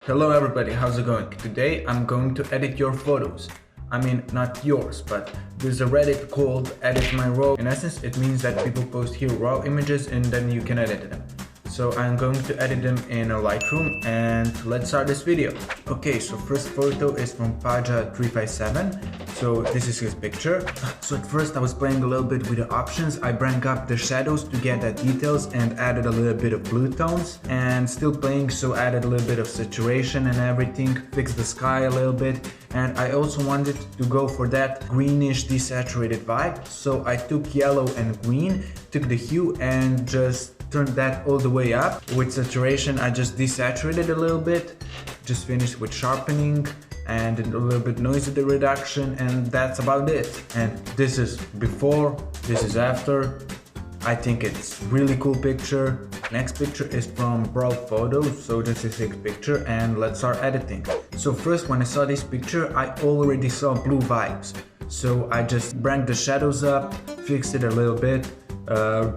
Hello everybody, how's it going? Today I'm going to edit your photos. I mean, not yours, but there's a Reddit called Edit My Raw. In essence, it means that people post here raw images and then you can edit them. So I'm going to edit them in a Lightroom and let's start this video. Okay, so first photo is from Paja357. So this is his picture. So at first I was playing a little bit with the options. I brought up the shadows to get the details and added a little bit of blue tones. And still playing, so added a little bit of saturation and everything. Fixed the sky a little bit. And I also wanted to go for that greenish desaturated vibe. So I took yellow and green, took the hue and just turned that all the way up. With saturation I just desaturated a little bit, just finished with sharpening and a little bit noise reduction, and that's about it. And this is before, this is after. I think it's really cool picture. Next picture is from Apparel Photos, so this is his picture and let's start editing. So first, when I saw this picture I already saw blue vibes, so I just brought the shadows up, fixed it a little bit,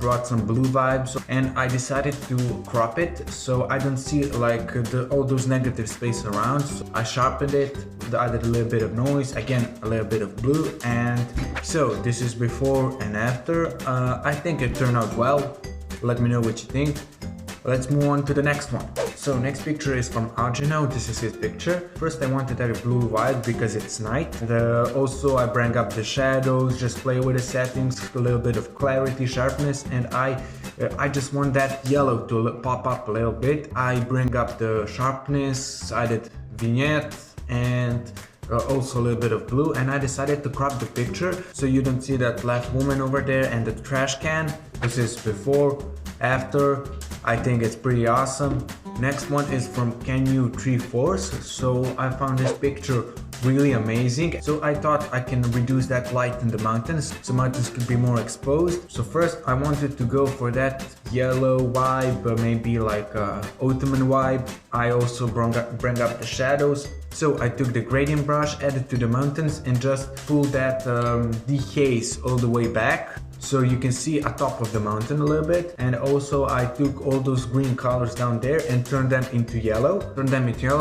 brought some blue vibes, and I decided to crop it so I don't see like all those negative space around. So I sharpened it, added a little bit of noise, again a little bit of blue, and so this is before and after. I think it turned out well. Let me know what you think. Let's move on to the next one. So next picture is from Argino. This is his picture. First I wanted a blue vibe because it's night. Also I bring up the shadows, just play with the settings, a little bit of clarity, sharpness, and I just want that yellow to pop up a little bit. I bring up the sharpness, I did vignette and also a little bit of blue, and I decided to crop the picture so you don't see that last woman over there and the trash can. This is before, after. I think it's pretty awesome. Next one is from Can You 3/4. So I found this picture really amazing. So I thought I can reduce that light in the mountains so mountains could be more exposed. So first I wanted to go for that yellow vibe, maybe like a autumn vibe. I also bring up the shadows. So I took the gradient brush, added to the mountains, and just pulled that dehaze all the way back. So you can see atop of the mountain a little bit, and also I took all those green colors down there and turned them into yellow.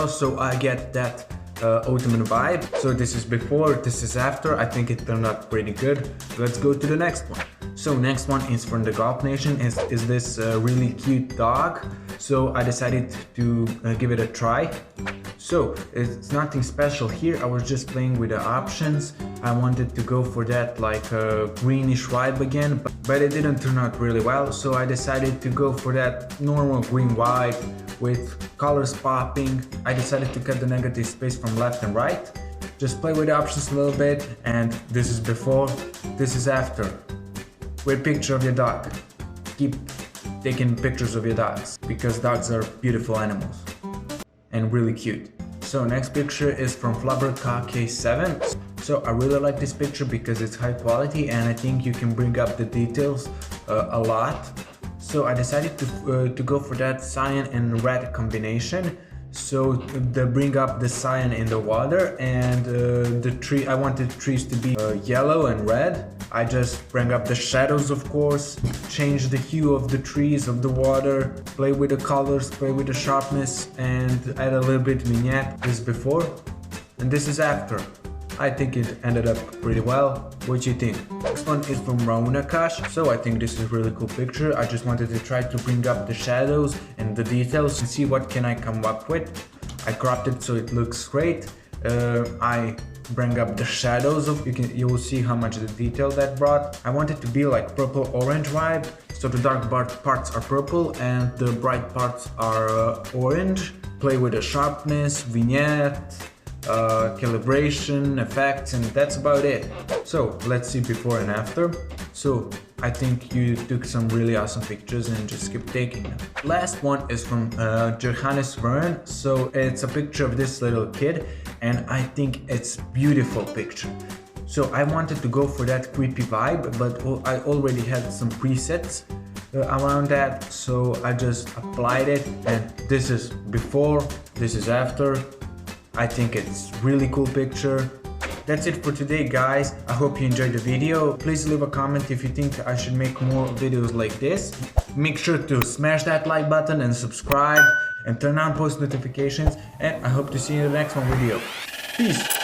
So I get that autumn vibe. So this is before, this is after. I think it turned out pretty good. Let's go to the next one. So next one is from the Golf Nation, is this really cute dog. So I decided to give it a try. So it's nothing special here, I was just playing with the options. I wanted to go for that like greenish vibe again, but it didn't turn out really well. So I decided to go for that normal green vibe with colors popping. I decided to cut the negative space from left and right. Just play with the options a little bit, and this is before, this is after. With picture of your dog. Keep taking pictures of your dogs because dogs are beautiful animals and really cute. So next picture is from FlubberKK7. So I really like this picture because it's high quality and I think you can bring up the details a lot. So I decided to go for that cyan and red combination. So to bring up the cyan in the water, and the tree, I wanted trees to be yellow and red. I just bring up the shadows, of course, change the hue of the trees, of the water, play with the colors, play with the sharpness, and add a little bit vignette. This is before and this is after. I think it ended up pretty well. What do you think? Next one is from Raunakash. So I think this is a really cool picture. I just wanted to try to bring up the shadows and the details and see what can I come up with. I cropped it so it looks great. I bring up the shadows of, you will see how much the detail that brought. I want it to be like purple orange vibe. So the dark parts are purple and the bright parts are orange. Play with the sharpness, vignette, calibration, effects, and that's about it. So let's see before and after. So I think you took some really awesome pictures and just keep taking them. Last one is from Johannes Vern. So it's a picture of this little kid and I think it's beautiful picture. So I wanted to go for that creepy vibe, but I already had some presets around that, so I just applied it, and this is before, this is after. I think it's really cool picture. That's it for today, guys. I hope you enjoyed the video. Please leave a comment if you think I should make more videos like this. Make sure to smash that like button and subscribe. and turn on post notifications, and I hope to see you in the next one video. Peace!